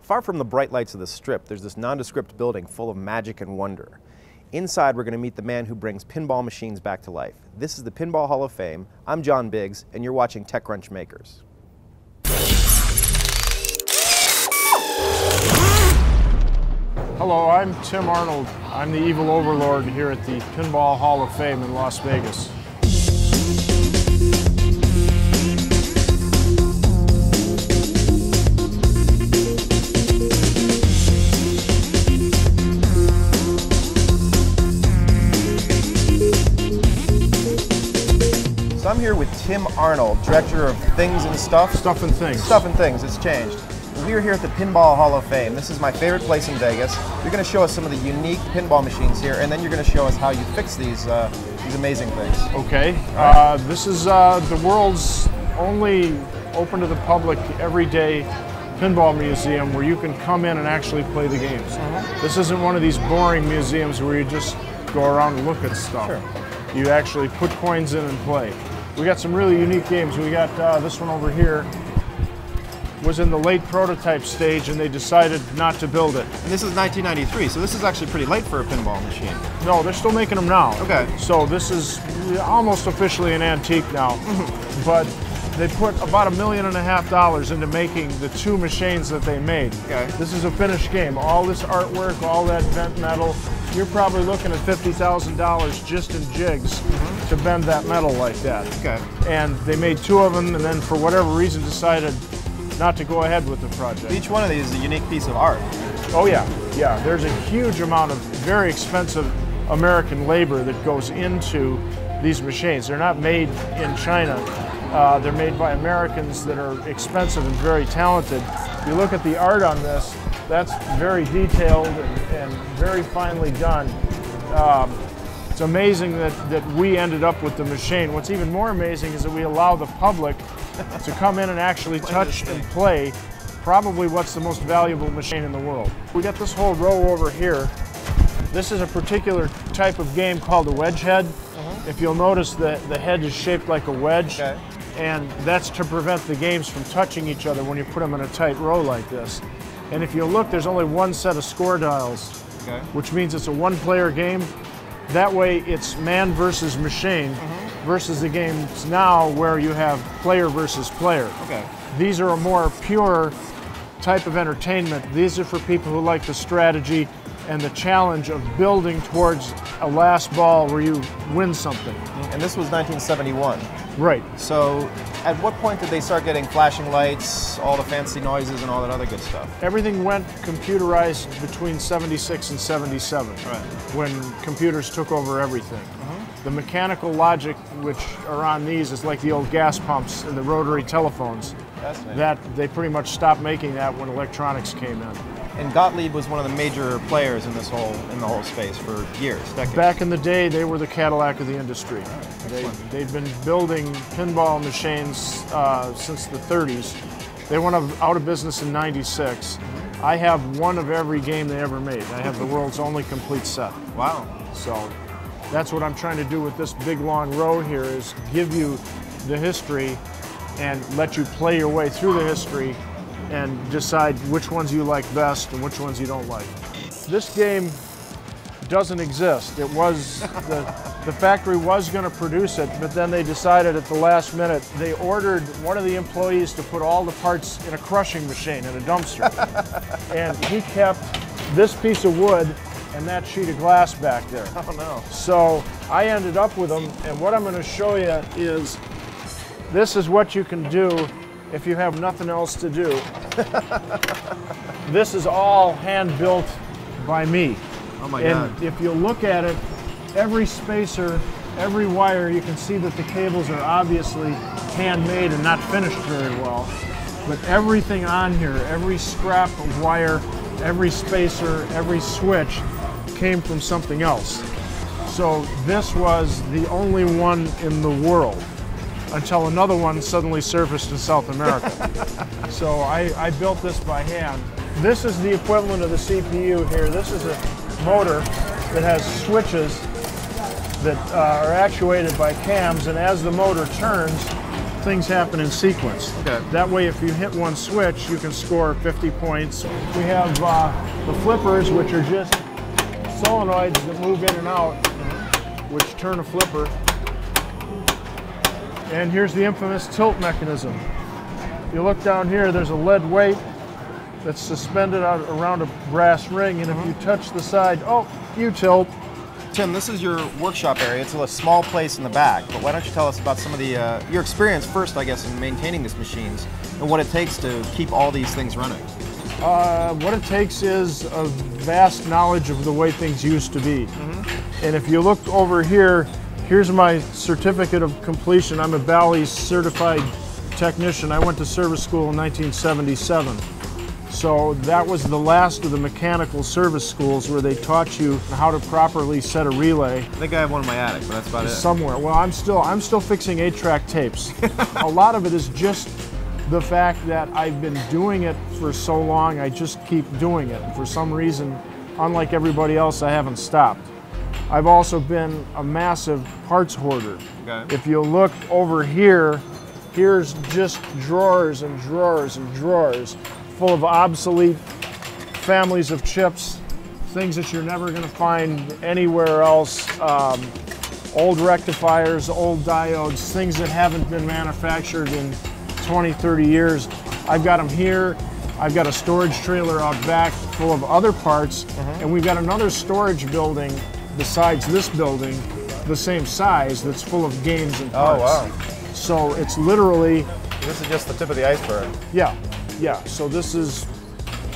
Far from the bright lights of the Strip, there's this nondescript building full of magic and wonder. Inside, we're going to meet the man who brings pinball machines back to life. This is the Pinball Hall of Fame. I'm John Biggs, and you're watching TechCrunch Makers. Hello, I'm Tim Arnold. I'm the evil overlord here at the Pinball Hall of Fame in Las Vegas. So I'm here with Tim Arnold, director of Things and Stuff. Stuff and Things. Stuff and Things, it's changed. We're here at the Pinball Hall of Fame. This is my favorite place in Vegas. You're going to show us some of the unique pinball machines here, and then you're going to show us how you fix these amazing things. Okay. This is the world's only open to the public everyday pinball museum where you can come in and actually play the games. This isn't one of these boring museums where you just go around and look at stuff. Sure. You actually put coins in and play. We got some really unique games. We got this one over here. Was in the late prototype stage and they decided not to build it. And this is 1993, so this is actually pretty late for a pinball machine. No, they're still making them now. Okay. So this is almost officially an antique now. But they put about $1.5 million into making the two machines that they made. Okay. This is a finished game. All this artwork, all that bent metal, you're probably looking at $50,000 just in jigs to bend that metal like that. Okay. And they made two of them and then for whatever reason decided not to go ahead with the project. Each one of these is a unique piece of art. Oh yeah, yeah. There's a huge amount of very expensive American labor that goes into these machines. They're not made in China. They're made by Americans that are expensive and very talented. If you look at the art on this, that's very detailed and very finely done. It's amazing that we ended up with the machine. What's even more amazing is that we allow the public to come in and actually touch and play probably what's the most valuable machine in the world. We got this whole row over here. This is a particular type of game called a wedge head. If you'll notice the head is shaped like a wedge. Okay. And that's to prevent the games from touching each other when you put them in a tight row like this. And if you look, there's only one set of score dials, which means it's a one-player game. That way it's man versus machine versus the games now where you have player versus player. Okay. These are a more pure type of entertainment. These are for people who like the strategy and the challenge of building towards a last ball where you win something. And this was 1971. Right. So at what point did they start getting flashing lights, all the fancy noises and all that other good stuff? Everything went computerized between 76 and 77, when computers took over everything. The mechanical logic which are on these is like the old gas pumps and the rotary telephones. That they pretty much stopped making that when electronics came in. And Gottlieb was one of the major players in the whole space for years, decades. Back in the day, they were the Cadillac of the industry. They'd been building pinball machines since the 30s. They went out of business in '96. I have one of every game they ever made. I have the world's only complete set. Wow. So that's what I'm trying to do with this big long row here, is give you the history and let you play your way through the history and decide which ones you like best and which ones you don't like. This game doesn't exist. It was, the factory was going to produce it, but then they decided at the last minute, they ordered one of the employees to put all the parts in a crushing machine in a dumpster. And he kept this piece of wood and that sheet of glass back there. Oh no. So I ended up with them, and what I'm going to show you is this is what you can do if you have nothing else to do. This is all hand built by me. Oh my God. And if you look at it, every spacer, every wire, you can see that the cables are obviously handmade and not finished very well. But everything on here, every scrap of wire, every spacer, every switch came from something else. So this was the only one in the world until another one suddenly surfaced in South America. So I built this by hand. This is the equivalent of the CPU here. This is a motor that has switches that are actuated by cams, and as the motor turns, things happen in sequence. Okay. That way, if you hit one switch, you can score 50 points. We have the flippers, which are just solenoids that move in and out, which turn a flipper. And here's the infamous tilt mechanism. You look down here, there's a lead weight that's suspended out around a brass ring, and if you touch the side, oh, you tilt. Tim, this is your workshop area. It's a small place in the back, but why don't you tell us about some of the your experience first, I guess, in maintaining these machines and what it takes to keep all these things running. What it takes is a vast knowledge of the way things used to be. And if you look over here, here's my certificate of completion. I'm a Bally's certified technician. I went to service school in 1977. So that was the last of the mechanical service schools where they taught you how to properly set a relay. I think I have one in my attic, but that's about it. Somewhere. Well, I'm still fixing 8-track tapes. A lot of it is just the fact that I've been doing it for so long, I just keep doing it. And for some reason, unlike everybody else, I haven't stopped. I've also been a massive parts hoarder. Okay. If you look over here, here's just drawers and drawers and drawers full of obsolete families of chips, things that you're never going to find anywhere else, old rectifiers, old diodes, things that haven't been manufactured in 20, 30 years. I've got them here. I've got a storage trailer out back full of other parts, and we've got another storage building besides this building, the same size, that's full of games and parts. Oh, wow. So it's literally... This is just the tip of the iceberg. Yeah, yeah. So this is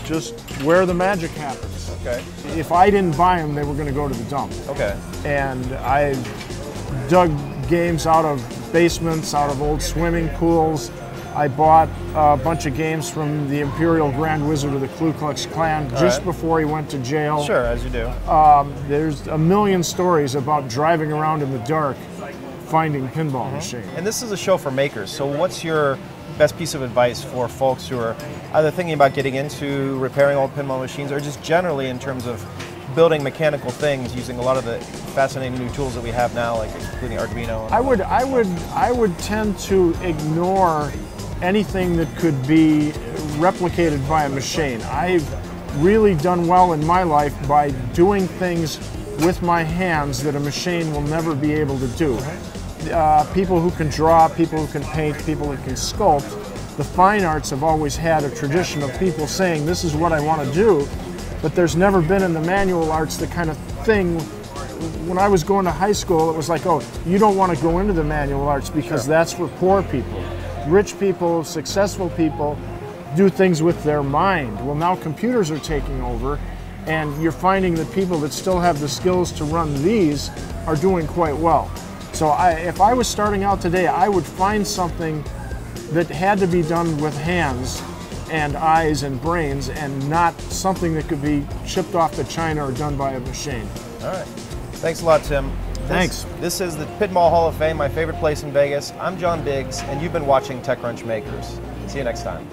just where the magic happens. Okay. If I didn't buy them, they were going to go to the dump. Okay. And I dug games out of basements, out of old swimming pools. I bought a bunch of games from the Imperial Grand Wizard of the Ku Klux Klan just before he went to jail. Sure, as you do. There's a million stories about driving around in the dark finding pinball machines. And this is a show for makers, so what's your best piece of advice for folks who are either thinking about getting into repairing old pinball machines or just generally in terms of building mechanical things using a lot of the fascinating new tools that we have now, like including Arduino? I would tend to ignore anything that could be replicated by a machine. I've really done well in my life by doing things with my hands that a machine will never be able to do. People who can draw, people who can paint, people who can sculpt, the fine arts have always had a tradition of people saying, this is what I want to do, but there's never been in the manual arts the kind of thing. When I was going to high school, it was like, oh, you don't want to go into the manual arts because that's for poor people. Rich people, successful people do things with their mind. Well, now computers are taking over, and you're finding that people that still have the skills to run these are doing quite well. So if I was starting out today, I would find something that had to be done with hands and eyes and brains, and not something that could be shipped off to China or done by a machine. All right. Thanks a lot, Tim. Thanks. This is the Pinball Hall of Fame, my favorite place in Vegas. I'm John Biggs, and you've been watching TechCrunch Makers. See you next time.